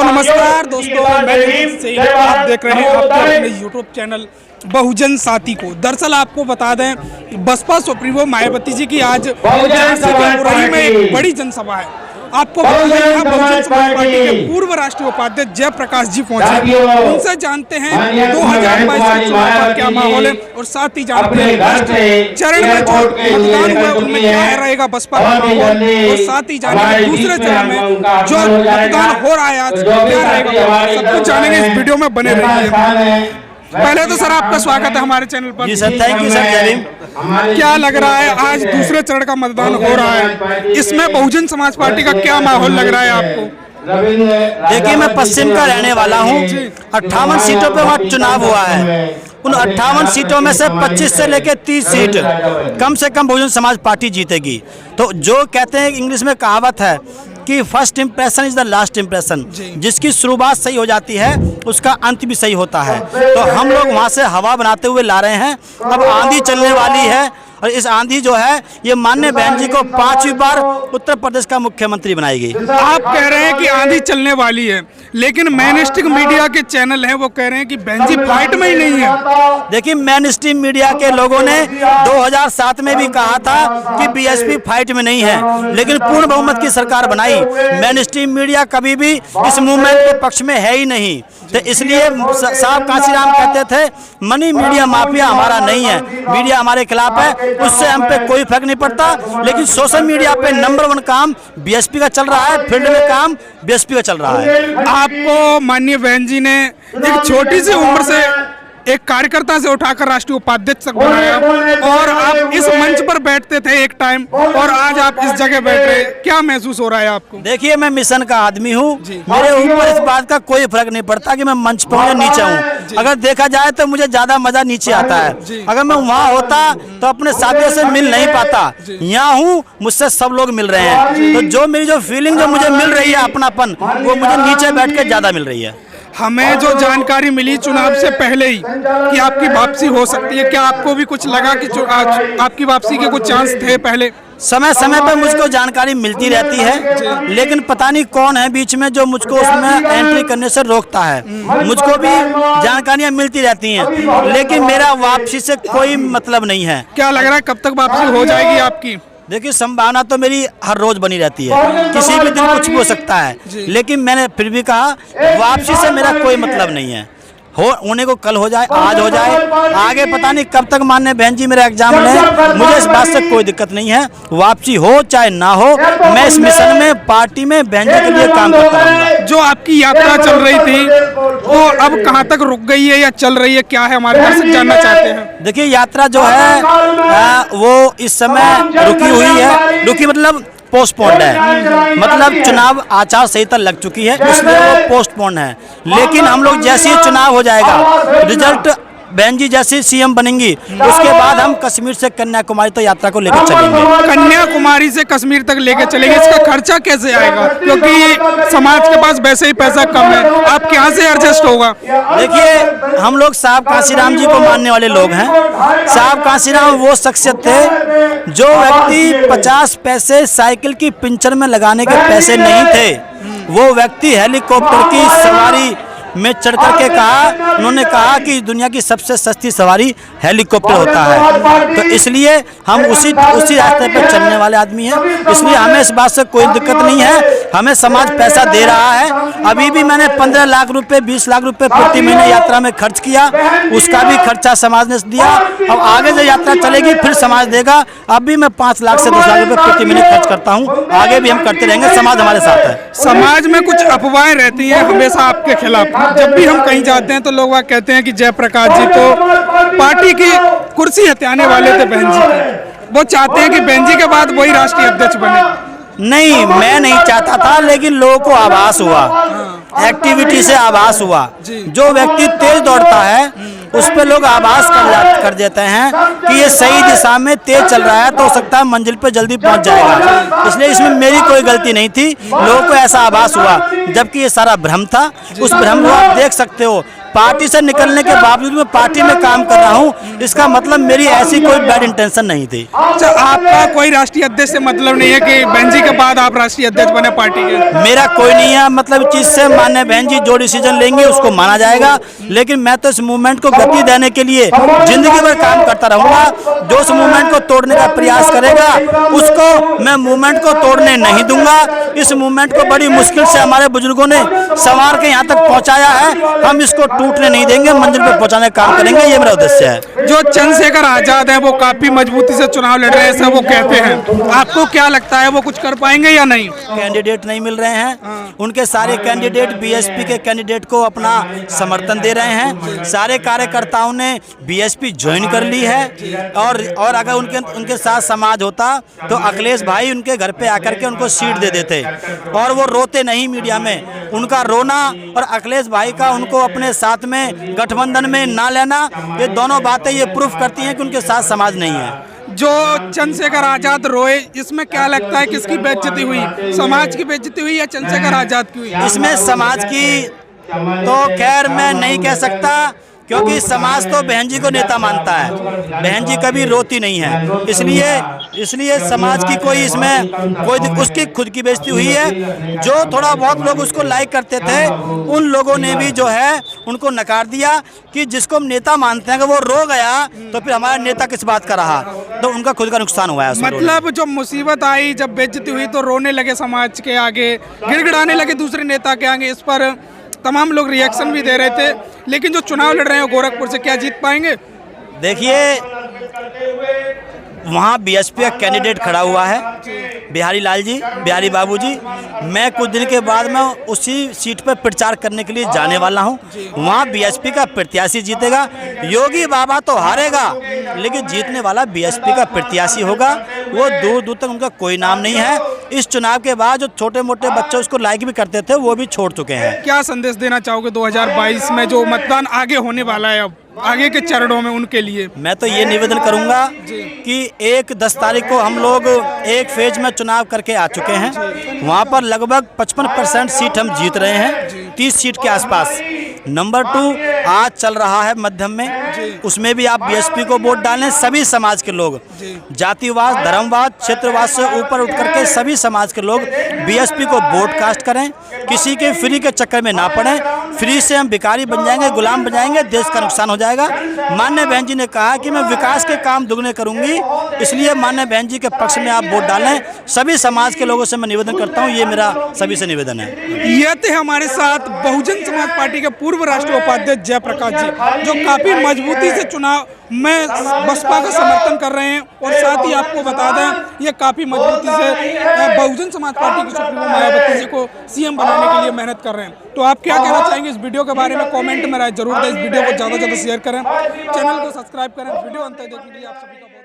दोस्तों नमस्कार। दोस्तों मैं आप देख रहे हैं आपके अपने यूट्यूब चैनल बहुजन साथी को। दरअसल आपको बता दें बसपा सुप्रीमो मायावती जी की आज मुरैना में एक बड़ी जनसभा है। आपको बता दें यहाँ बहुजन समाज पार्टी के पूर्व राष्ट्रीय उपाध्यक्ष जयप्रकाश जी पहुंचे, उनसे जानते हैं 2022 के चुनाव का क्या माहौल है और साथ ही जानते हैं चरण में जो मतदान हुआ उनमें क्या रहेगा बसपा का माहौल, और साथ ही जानेंगे दूसरे चरण में जो मतदान हो रहा है आज क्या रहेगा। सब कुछ जानेंगे, इस वीडियो में बने रहिए। पहले तो सर आपका स्वागत है हमारे चैनल पर। जी sir, thank you sir. Zareem, क्या लग रहा है आज दूसरे चरण का मतदान हो रहा है, इसमें बहुजन समाज पार्टी का क्या माहौल लग रहा है आपको? देखिए मैं पश्चिम का रहने वाला हूँ। 58 सीटों पे वहाँ चुनाव हुआ है। उन 58 सीटों में से 25 से लेकर 30 सीट कम से कम बहुजन समाज पार्टी जीतेगी। तो जो कहते हैं इंग्लिश में कहावत है कि first impression is the last impression, जिसकी शुरुआत सही हो जाती है उसका अंत भी सही होता है। तो हम लोग वहाँ से हवा बनाते हुए ला रहे हैं। अब आंधी चलने वाली है और इस आंधी जो है ये माननीय बहन जी को 5वीं बार उत्तर प्रदेश का मुख्यमंत्री बनाएगी। आप कह रहे हैं कि आंधी चलने वाली है, लेकिन मेनस्ट्रीम मीडिया के चैनल हैं वो कह रहे हैं कि बहन जी फाइट में ही नहीं है। देखिए मेनस्ट्रीम मीडिया के लोगों ने 2007 में भी कहा था कि बीएसपी फाइट में नहीं है, लेकिन पूर्ण बहुमत की सरकार बनाई। मेनस्ट्रीम मीडिया कभी भी इस मूवमेंट के पक्ष में है ही नहीं। तो इसलिए साहब कांशीराम कहते थे मनी मीडिया माफिया हमारा नहीं है, मीडिया हमारे खिलाफ है, उससे हम पे कोई फर्क नहीं पड़ता। लेकिन सोशल मीडिया पे नंबर 1 काम बीएसपी का चल रहा है, फील्ड में काम बीएसपी का चल रहा है। आपको माननीय बहन जी ने एक छोटी सी उम्र से एक कार्यकर्ता से उठाकर राष्ट्रीय उपाध्यक्ष तक बनाया, और आप इस मंच पर बैठते थे एक टाइम और आज आप इस जगह बैठ रहे, क्या महसूस हो रहा है आपको? देखिए मैं मिशन का आदमी हूँ, मेरे ऊपर इस बात का कोई फर्क नहीं पड़ता कि मैं मंच पर हूँ या नीचे हूँ। अगर देखा जाए तो मुझे ज्यादा मजा नीचे आता है। अगर मैं वहाँ होता तो अपने साथियों से मिल नहीं पाता। यहाँ हूँ, मुझसे सब लोग मिल रहे हैं, तो जो मेरी जो फीलिंग जो मुझे मिल रही है अपनापन, वो मुझे नीचे बैठ के ज्यादा मिल रही है। हमें जो जानकारी मिली चुनाव से पहले ही कि आपकी वापसी हो सकती है, क्या आपको भी कुछ लगा कि आपकी वापसी के कुछ चांस थे? पहले समय समय पर मुझको जानकारी मिलती रहती है, लेकिन पता नहीं कौन है बीच में जो मुझको उसमें एंट्री करने से रोकता है। मुझको भी जानकारियां मिलती रहती हैं, लेकिन मेरा वापसी से कोई मतलब नहीं है। क्या लग रहा है कब तक वापसी हो जाएगी आपकी? देखिए संभावना तो मेरी हर रोज बनी रहती है, किसी भी दिन कुछ भी हो सकता है, लेकिन मैंने फिर भी कहा वापसी से मेरा कोई मतलब नहीं है। होने को कल हो जाए, आज हो जाए, आगे पता नहीं कब तक माननीय बहन जी मेरा एग्जाम लें, मुझे इस बात से कोई दिक्कत नहीं है। वापसी हो चाहे ना हो, मैं इस मिशन में पार्टी में बहन जी के लिए काम करता रहूंगा। जो आपकी यात्रा चल रही थी वो अब कहाँ तक रुक गई है या चल रही है, क्या है हमारे दर्शक जानना चाहते हैं। देखिए यात्रा जो है वो इस समय रुकी हुई है। रुकी मतलब पोस्टपोन्ड है, मतलब चुनाव आचार संहिता लग चुकी है, इसलिए वो पोस्टपोन्ड है। लेकिन हम लोग जैसे ही चुनाव हो जाएगा, रिजल्ट बहन जी जैसे सीएम बनेंगी, उसके बाद हम कश्मीर से कन्याकुमारी तक यात्रा को लेकर चलेंगे। कन्याकुमारी से कश्मीर तक लेकर चलेंगे, इसका खर्चा कैसे आएगा? क्योंकि समाज के पास वैसे ही पैसा कम है, आप यहाँ से एडजस्ट होगा? देखिए हम लोग साहब कांशीराम जी को मानने वाले लोग हैं। साहब कांशीराम वो शख्सियत थे जो व्यक्ति 50 पैसे साइकिल की पिंचर में लगाने के पैसे नहीं थे। वो व्यक्ति हेलीकॉप्टर की सवारी में चढ़ करके कहा, उन्होंने कहा कि दुनिया की सबसे सस्ती सवारी हेलीकॉप्टर होता है। तो इसलिए हम उसी रास्ते पर चलने वाले आदमी हैं, इसलिए हमें इस बात से कोई दिक्कत नहीं है। हमें समाज पैसा दे रहा है। अभी भी मैंने 15 लाख रुपए 20 लाख रुपए प्रति महीने यात्रा में खर्च किया, उसका भी खर्चा समाज ने दिया। अब आगे जो यात्रा चलेगी फिर समाज देगा। अब भी मैं 5 लाख से 10 लाख रुपए प्रति महीने खर्च करता हूँ, आगे भी हम करते रहेंगे, समाज हमारे साथ है। समाज में कुछ अफवाहें रहती हैं हमेशा आपके खिलाफ। जब भी हम कहीं जाते हैं तो लोग वहाँ कहते हैं कि जयप्रकाश जी तो पार्टी की कुर्सी हथियाने वाले थे बहन जी की, वो चाहते हैं कि बहन जी के बाद वही राष्ट्रीय अध्यक्ष बने। नहीं, मैं नहीं चाहता था, लेकिन लोगों को आभास हुआ, एक्टिविटी से आभास हुआ। जो व्यक्ति तेज दौड़ता है उस पर लोग आभास कर देते हैं कि ये सही दिशा में तेज चल रहा है, तो हो सकता है मंजिल पर जल्दी पहुंच जाएगा। इसलिए इसमें मेरी कोई गलती नहीं थी, लोगों को ऐसा आभास हुआ, जबकि ये सारा भ्रम था। उस भ्रम को आप देख सकते हो पार्टी से निकलने के बावजूद मैं पार्टी में काम कर रहा हूँ, इसका मतलब मेरी ऐसी कोई बैड इंटेंशन नहीं थी। अच्छा, आपका कोई राष्ट्रीय अध्यक्ष से मतलब नहीं है कि बहन जी के बाद आप राष्ट्रीय अध्यक्ष बने पार्टी के? मेरा कोई नहीं है मतलब चीज से। माननीय बहन जी जो डिसीजन लेंगे उसको माना जाएगा, लेकिन मैं तो इस मूवमेंट को गति देने के लिए जिंदगी भर काम करता रहूंगा। जो इस मूवमेंट को तोड़ने का प्रयास करेगा उसको मैं मूवमेंट को तोड़ने नहीं दूंगा। इस मूवमेंट को बड़ी मुश्किल से हमारे बुजुर्गों ने संवार के यहाँ तक पहुँचाया है, हम इसको टूटने नहीं देंगे, मंजिल पर पहुँचाने का काम करेंगे, ये मेरा उद्देश्य है। जो चंद्रशेखर आजाद है वो काफी मजबूती से चुनाव लड़ रहे हैं, ऐसा वो कहते हैं, आपको क्या लगता है वो कुछ कर पाएंगे या नहीं? कैंडिडेट नहीं मिल रहे हैं, उनके सारे कैंडिडेट बीएसपी के कैंडिडेट को अपना समर्थन दे रहे हैं। सारे कार्यकर्ताओं ने बीएसपी ज्वाइन कर ली है और अगर उनके साथ समाज होता तो अखिलेश भाई उनके घर पे आकर के उनको सीट दे देते और वो रोते नहीं मीडिया में। उनका रोना और अखिलेश भाई का उनको अपने साथ में गठबंधन में ना लेना, ये दोनों बातें ये प्रूफ करती हैं कि उनके साथ समाज नहीं है। जो चंद्रशेखर आजाद रोए, इसमें क्या लगता है किसकी बेइज्जती हुई? समाज की बेइज्जती हुई या चंद्रशेखर आजाद की हुई? इसमें समाज की तो खैर मैं नहीं कह सकता, क्योंकि समाज तो बहन जी को नेता मानता है, बहन जी कभी रोती नहीं है, इसलिए समाज की कोई इसमें कोई उसकी खुद की बेइज्जती हुई है। जो थोड़ा बहुत लोग उसको लाइक करते थे उन लोगों ने भी जो है उनको नकार दिया कि जिसको हम नेता मानते हैं कि वो रो गया तो फिर हमारा नेता किस बात का रहा, तो उनका खुद का नुकसान हुआ है। मतलब जब मुसीबत आई, जब बेइज्जती हुई तो रोने लगे समाज के आगे, गिड़गिड़ाने लगे दूसरे नेता के आगे। इस पर तमाम लोग रिएक्शन भी दे रहे थे, लेकिन जो चुनाव लड़ रहे हैं गोरखपुर से, क्या जीत पाएंगे? देखिए, वहाँ बीएसपी का कैंडिडेट खड़ा हुआ है बिहारी लाल जी, बिहारी बाबू जी। मैं कुछ दिन के बाद मैं उसी सीट पर प्रचार करने के लिए जाने वाला हूँ। वहाँ बीएसपी का प्रत्याशी जीतेगा। योगी बाबा तो हारेगा, लेकिन जीतने वाला बीएसपी का प्रत्याशी होगा। वो दूर दूर तक उनका कोई नाम नहीं है। इस चुनाव के बाद जो छोटे मोटे बच्चे उसको लाइक भी करते थे वो भी छोड़ चुके हैं। क्या संदेश देना चाहोगे 2022 में जो मतदान आगे होने वाला है, अब आगे के चरणों में उनके लिए? मैं तो ये निवेदन करूंगा कि 1-10 तारीख को हम लोग एक फेज में चुनाव करके आ चुके हैं। वहाँ पर लगभग 55% सीट हम जीत रहे हैं, 30 सीट के आसपास। नंबर 2 आज चल रहा है मध्यम में, उसमें भी आप बीएसपी को वोट डालें। सभी समाज के लोग, जातिवाद, धर्मवाद, क्षेत्रवाद से ऊपर उठ करके सभी समाज के लोग बीएसपी को वोट कास्ट करें। किसी के फ्री के चक्कर में ना पड़ें। फ्री से हम भिखारी बन जाएंगे, गुलाम बन जाएंगे, देश का नुकसान हो जाएगा। माननीय बहन जी ने कहा कि मैं विकास के काम दुगने करूंगी, इसलिए माननीय बहन जी के पक्ष में आप वोट डालें। सभी समाज के लोगों से मैं निवेदन करता हूं, ये मेरा सभी से निवेदन है। ये थे हमारे साथ बहुजन समाज पार्टी के पूर्व राष्ट्रीय उपाध्यक्ष जयप्रकाश जी, जो काफी मजबूती से चुनाव में बसपा का समर्थन कर रहे हैं। और साथ ही आपको बता दें ये काफी मजबूती से बहुजन समाज पार्टी की सुप्रीमो मायावती जी को सीएम बनाने के लिए मेहनत कर रहे हैं। तो आप क्या कहना चाहेंगे इस वीडियो के बारे में? कमेंट में राय जरूर दें। इस वीडियो को ज़्यादा से ज़्यादा शेयर करें, चैनल को सब्सक्राइब करें। वीडियो अंत तक देखने के लिए आप सभी का